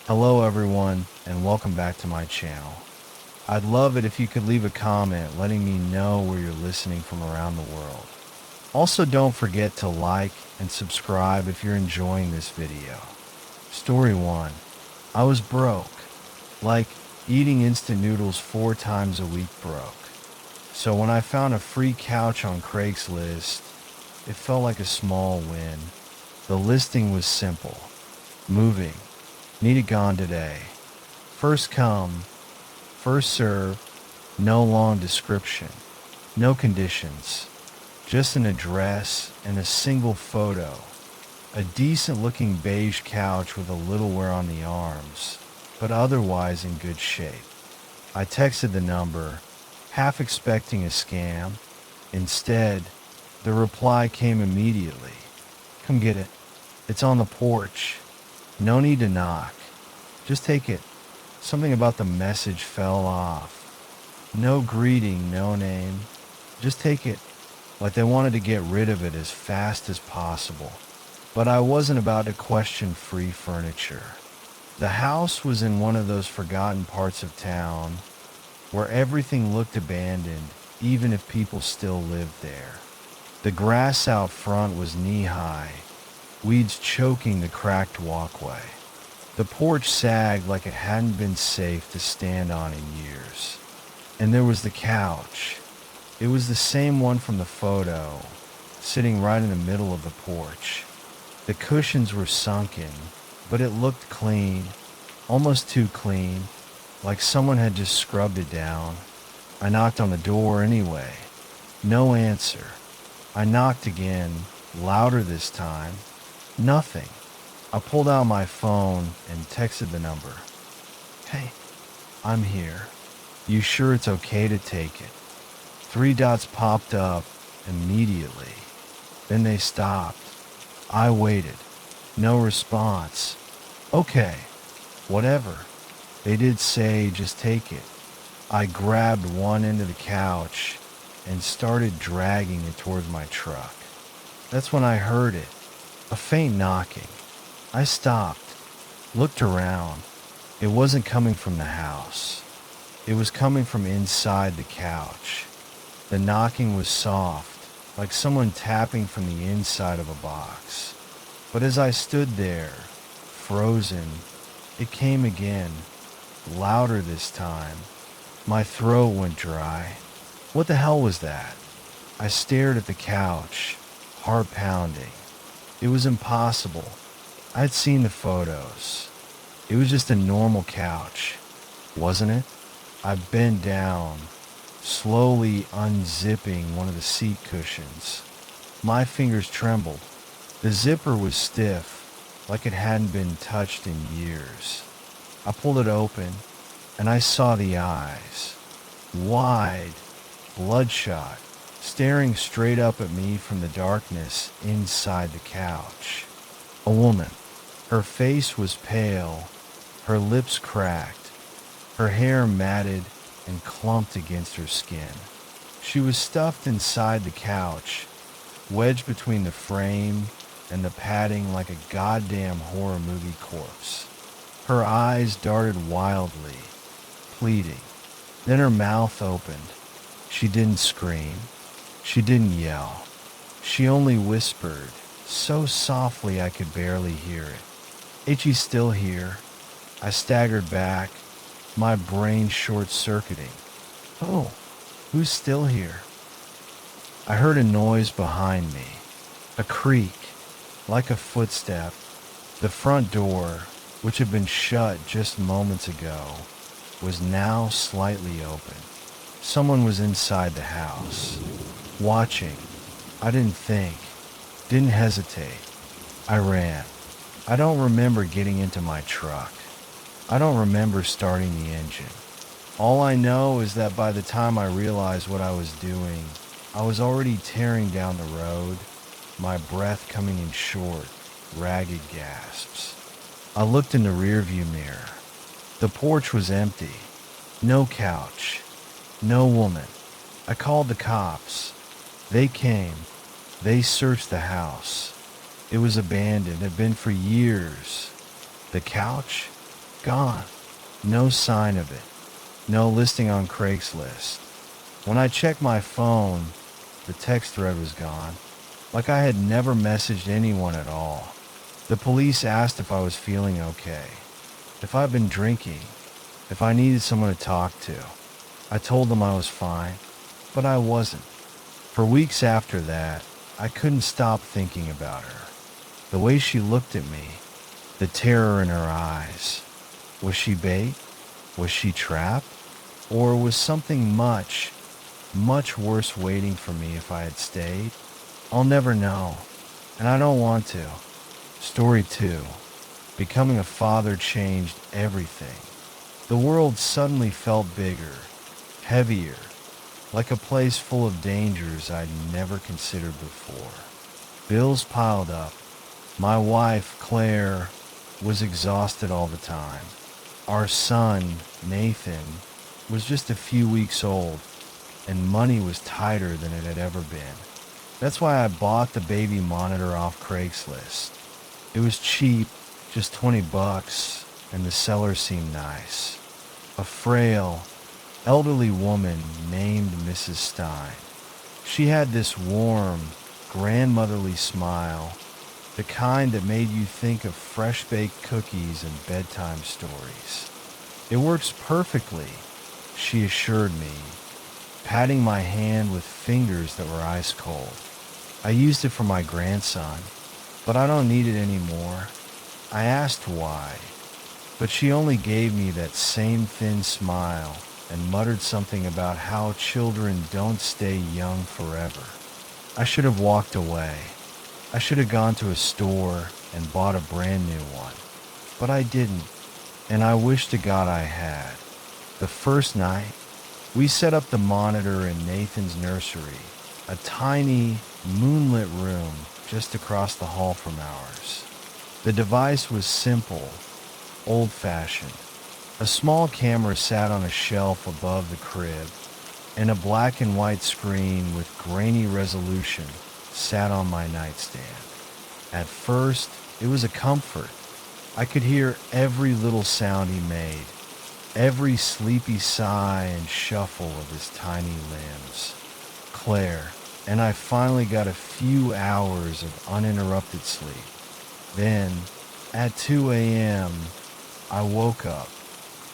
Hello everyone, and welcome back to my channel. I'd love it if you could leave a comment letting me know where you're listening from around the world. Also, don't forget to like and subscribe if you're enjoying this video. Story 1. I was broke. Like, eating instant noodles 4 times a week broke. So when I found a free couch on Craigslist, it felt like a small win. The listing was simple. Moving. Need it gone today. First come, first serve, no long description, no conditions, just an address and a single photo. A decent looking beige couch with a little wear on the arms, but otherwise in good shape. I texted the number, half expecting a scam. Instead, the reply came immediately. Come get it. It's on the porch. No need to knock. Just take it. Something about the message fell off. No greeting, no name. Just take it. Like they wanted to get rid of it as fast as possible. But I wasn't about to question free furniture. The house was in one of those forgotten parts of town where everything looked abandoned, even if people still lived there. The grass out front was knee-high, weeds choking the cracked walkway. The porch sagged like it hadn't been safe to stand on in years. And there was the couch. It was the same one from the photo, sitting right in the middle of the porch. The cushions were sunken, but it looked clean, almost too clean, like someone had just scrubbed it down. I knocked on the door anyway. No answer. I knocked again, louder this time. Nothing. I pulled out my phone and texted the number. Hey, I'm here. You sure it's okay to take it? 3 dots popped up immediately. Then they stopped. I waited. No response. Okay, whatever. They did say just take it. I grabbed one end of the couch and started dragging it towards my truck. That's when I heard it. A faint knocking. I stopped, looked around. It wasn't coming from the house. It was coming from inside the couch. The knocking was soft, like someone tapping from the inside of a box. But as I stood there, frozen, it came again, louder this time. My throat went dry. What the hell was that? I stared at the couch, heart pounding. It was impossible. I'd seen the photos. It was just a normal couch, wasn't it? I bent down, slowly unzipping one of the seat cushions. My fingers trembled. The zipper was stiff, like it hadn't been touched in years. I pulled it open, and I saw the eyes. Wide, bloodshot, staring straight up at me from the darkness inside the couch. A woman. Her face was pale, her lips cracked, her hair matted and clumped against her skin. She was stuffed inside the couch, wedged between the frame and the padding like a goddamn horror movie corpse. Her eyes darted wildly, pleading. Then her mouth opened. She didn't scream. She didn't yell. She only whispered, so softly I could barely hear it. Itchy's still here. I staggered back, my brain short-circuiting. Oh, who's still here? I heard a noise behind me, a creak, like a footstep. The front door, which had been shut just moments ago, was now slightly open. Someone was inside the house, watching. I didn't think, didn't hesitate. I ran. I don't remember getting into my truck. I don't remember starting the engine. All I know is that by the time I realized what I was doing, I was already tearing down the road, my breath coming in short, ragged gasps. I looked in the rearview mirror. The porch was empty. No couch. No woman. I called the cops. They came. They searched the house. It was abandoned, had been for years. The couch? Gone. No sign of it. No listing on Craigslist. When I checked my phone, the text thread was gone. Like I had never messaged anyone at all. The police asked if I was feeling okay, if I'd been drinking, if I needed someone to talk to. I told them I was fine, but I wasn't. For weeks after that, I couldn't stop thinking about her. The way she looked at me, the terror in her eyes. Was she bait? Was she trapped? Or was something much, much worse waiting for me if I had stayed? I'll never know, and I don't want to. Story 2. Becoming a father changed everything. The world suddenly felt bigger, heavier, like a place full of dangers I'd never considered before. Bills piled up. My wife, Claire, was exhausted all the time. Our son, Nathan, was just a few weeks old, and money was tighter than it had ever been. That's why I bought the baby monitor off Craigslist. It was cheap, just $20, and the seller seemed nice. A frail, elderly woman named Mrs. Stein. She had this warm, grandmotherly smile, the kind that made you think of fresh-baked cookies and bedtime stories. It works perfectly, she assured me, patting my hand with fingers that were ice cold. I used it for my grandson, but I don't need it anymore. I asked why, but she only gave me that same thin smile and muttered something about how children don't stay young forever. I should have walked away. I should have gone to a store and bought a brand new one, but I didn't, and I wish to God I had. The first night, we set up the monitor in Nathan's nursery, a tiny, moonlit room just across the hall from ours. The device was simple, old-fashioned. A small camera sat on a shelf above the crib, and a black and white screen with grainy resolution sat on my nightstand. At first, it was a comfort. I could hear every little sound he made, every sleepy sigh and shuffle of his tiny limbs. Claire and I finally got a few hours of uninterrupted sleep. Then, at 2 a.m., I woke up.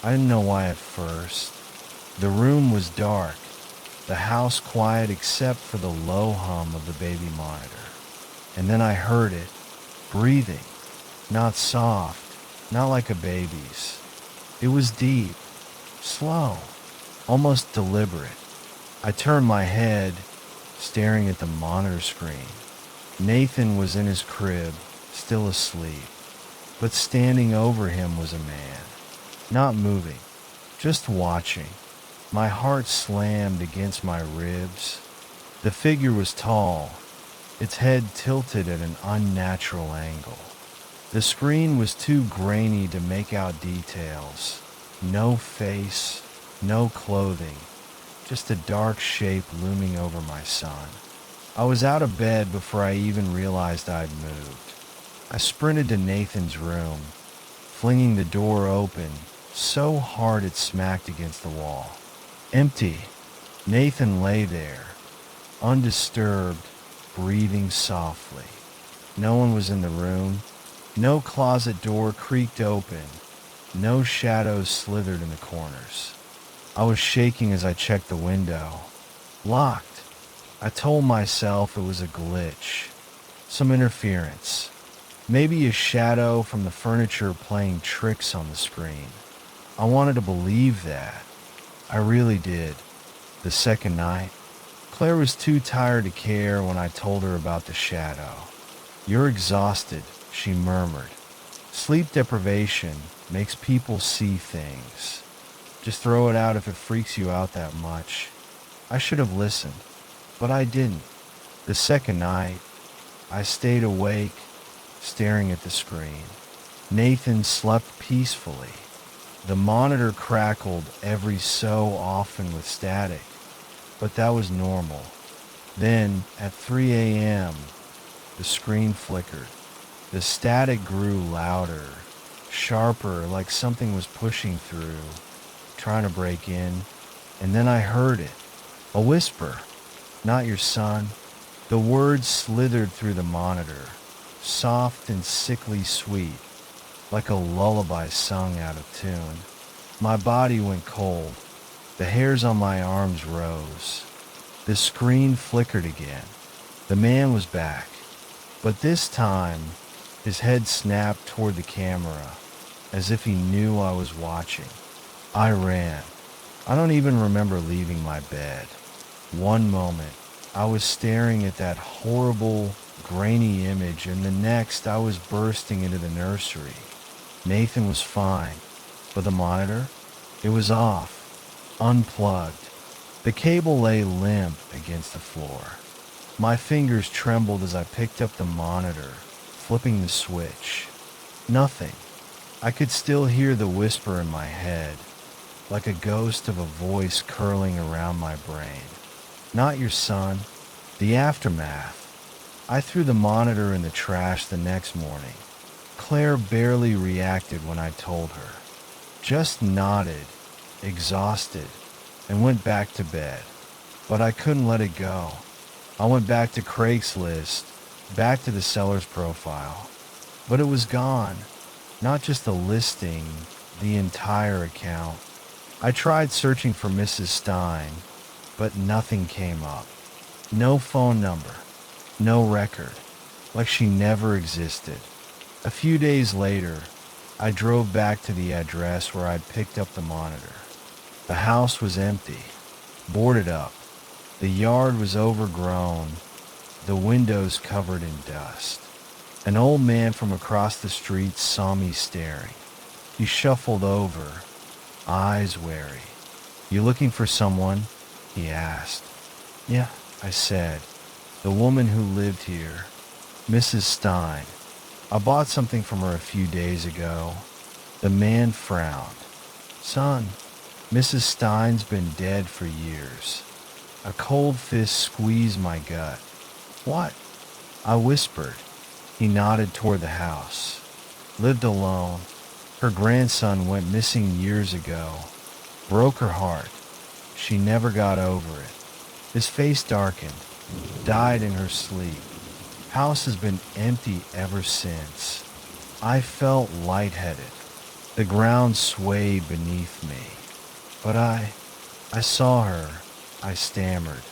I didn't know why at first. The room was dark, the house quiet except for the low hum of the baby monitor. And then I heard it, breathing, not soft, not like a baby's. It was deep, slow, almost deliberate. I turned my head, staring at the monitor screen. Nathan was in his crib, still asleep, but standing over him was a man, not moving, just watching. My heart slammed against my ribs. The figure was tall, its head tilted at an unnatural angle. The screen was too grainy to make out details. No face, no clothing, just a dark shape looming over my son. I was out of bed before I even realized I'd moved. I sprinted to Nathan's room, flinging the door open so hard it smacked against the wall. Empty. Nathan lay there, undisturbed, breathing softly. No one was in the room. No closet door creaked open. No shadows slithered in the corners. I was shaking as I checked the window. Locked. I told myself it was a glitch, some interference, maybe a shadow from the furniture playing tricks on the screen. I wanted to believe that. I really did. The second night, Claire was too tired to care when I told her about the shadow. "You're exhausted," she murmured. "Sleep deprivation makes people see things. Just throw it out if it freaks you out that much." I should have listened, but I didn't. The second night, I stayed awake, staring at the screen. Nathan slept peacefully. The monitor crackled every so often with static, but that was normal. Then, at 3 a.m., the screen flickered. The static grew louder, sharper, like something was pushing through, trying to break in. And then I heard it, a whisper, "Not your son." The words slithered through the monitor, soft and sickly sweet, like a lullaby sung out of tune. My body went cold. The hairs on my arms rose. The screen flickered again. The man was back, but this time his head snapped toward the camera as if he knew I was watching. I ran. I don't even remember leaving my bed. One moment, I was staring at that horrible, grainy image, and the next, I was bursting into the nursery. Nathan was fine, but the monitor? It was off, unplugged. The cable lay limp against the floor. My fingers trembled as I picked up the monitor, flipping the switch. Nothing. I could still hear the whisper in my head, like a ghost of a voice curling around my brain. Not your son. The aftermath. I threw the monitor in the trash the next morning. Claire barely reacted when I told her. Just nodded, exhausted, and went back to bed. But I couldn't let it go. I went back to Craigslist, back to the seller's profile. But it was gone. Not just the listing, the entire account. I tried searching for Mrs. Stein, but nothing came up. No phone number, no record, like she never existed. A few days later, I drove back to the address where I'd picked up the monitor. The house was empty, boarded up. The yard was overgrown, the windows covered in dust. An old man from across the street saw me staring. He shuffled over, eyes wary. "You looking for someone?" he asked. "Yeah," I said. "The woman who lived here, Mrs. Stein. I bought something from her a few days ago." The man frowned. "Son, Mrs. Stein's been dead for years." A cold fist squeezed my gut. "What?" I whispered. He nodded toward the house. "Lived alone. Her grandson went missing years ago. Broke her heart. She never got over it." His face darkened. "Died in her sleep. House has been empty ever since." I felt lightheaded. The ground swayed beneath me. "But I saw her," I stammered.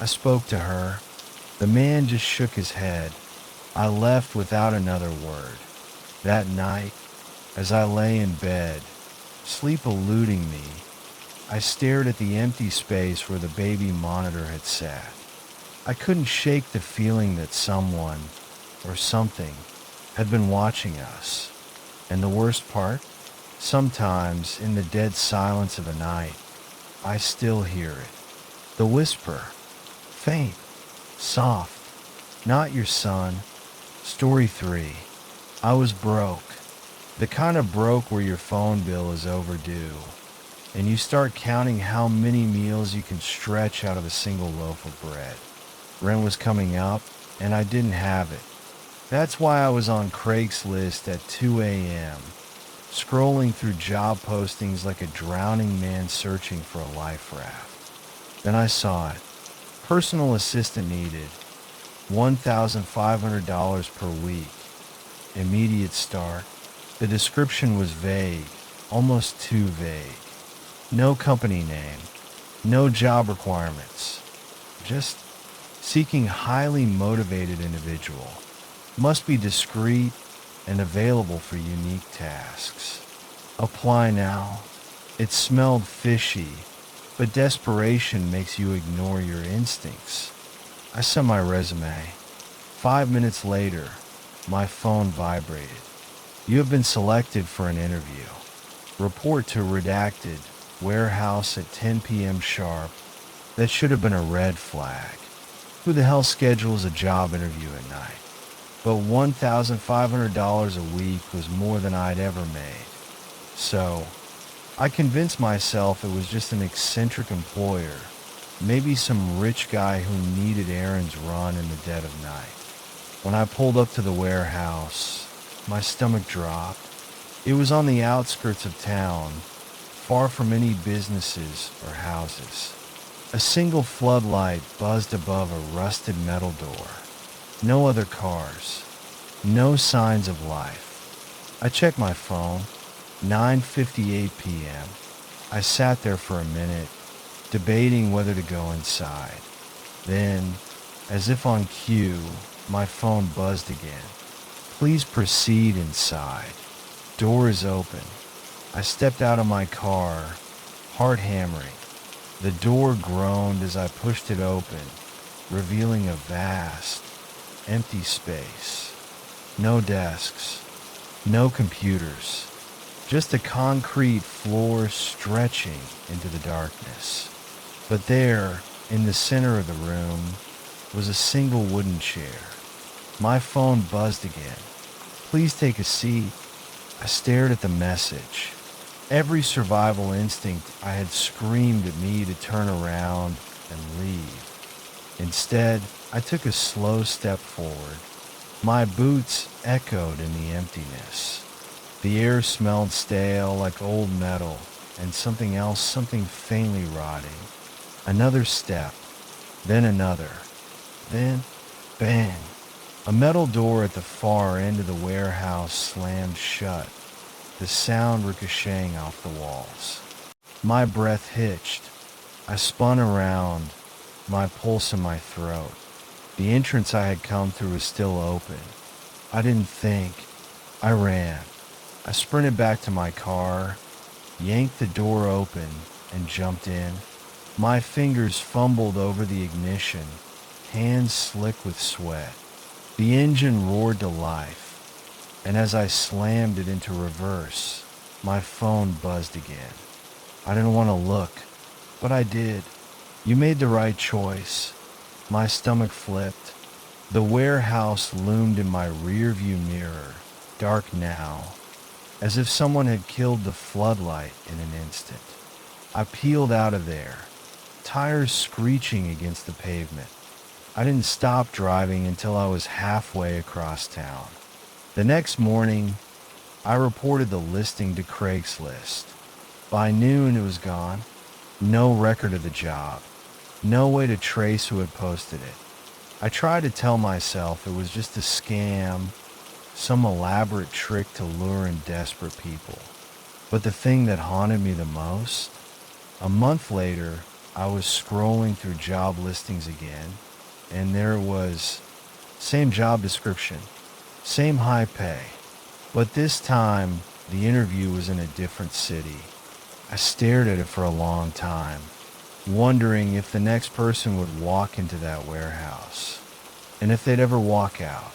"I spoke to her." The man just shook his head. I left without another word. That night, as I lay in bed, sleep eluding me, I stared at the empty space where the baby monitor had sat. I couldn't shake the feeling that someone, or something, had been watching us. And the worst part? Sometimes, in the dead silence of the night, I still hear it. The whisper. Faint. Soft. "Not your son." Story 3. I was broke. The kind of broke where your phone bill is overdue, and you start counting how many meals you can stretch out of a single loaf of bread. Rent was coming up, and I didn't have it. That's why I was on Craigslist at 2 a.m., scrolling through job postings like a drowning man searching for a life raft. Then I saw it. Personal assistant needed. $1,500 per week. Immediate start. The description was vague, almost too vague. No company name. No job requirements. Just seeking highly motivated individual. Must be discreet and available for unique tasks. Apply now. It smelled fishy, but desperation makes you ignore your instincts. I sent my resume. 5 minutes later, my phone vibrated. "You have been selected for an interview. Report to redacted warehouse at 10 p.m. sharp." That should have been a red flag. Who the hell schedules a job interview at night? But $1,500 a week was more than I'd ever made. So, I convinced myself it was just an eccentric employer, maybe some rich guy who needed errands run in the dead of night. When I pulled up to the warehouse, my stomach dropped. It was on the outskirts of town, far from any businesses or houses. A single floodlight buzzed above a rusted metal door. No other cars. No signs of life. I checked my phone. 9:58 p.m. I sat there for a minute, debating whether to go inside. Then, as if on cue, my phone buzzed again. Please proceed inside. Door is open. I stepped out of my car, heart hammering. The door groaned as I pushed it open, revealing a vast, empty space. No desks, no computers, just a concrete floor stretching into the darkness. But there, in the center of the room, was a single wooden chair. My phone buzzed again. Please take a seat. I stared at the message. Every survival instinct I had screamed at me to turn around and leave. Instead, I took a slow step forward. My boots echoed in the emptiness. The air smelled stale like old metal and something else, something faintly rotting. Another step, then another. Then, bang. A metal door at the far end of the warehouse slammed shut, the sound ricocheting off the walls. My breath hitched. I spun around, my pulse in my throat. The entrance I had come through was still open. I didn't think. I ran. I sprinted back to my car, yanked the door open, and jumped in. My fingers fumbled over the ignition, hands slick with sweat. The engine roared to life, and as I slammed it into reverse, my phone buzzed again. I didn't want to look, but I did. You made the right choice. My stomach flipped. The warehouse loomed in my rearview mirror, dark now, as if someone had killed the floodlight in an instant. I peeled out of there, tires screeching against the pavement. I didn't stop driving until I was halfway across town. The next morning, I reported the listing to Craigslist. By noon, it was gone. No record of the job. No way to trace who had posted it. I tried to tell myself it was just a scam, some elaborate trick to lure in desperate people. But the thing that haunted me the most? A month later, I was scrolling through job listings again, and there it was. Same job description, same high pay. But this time, the interview was in a different city. I stared at it for a long time, wondering if the next person would walk into that warehouse, and if they'd ever walk out.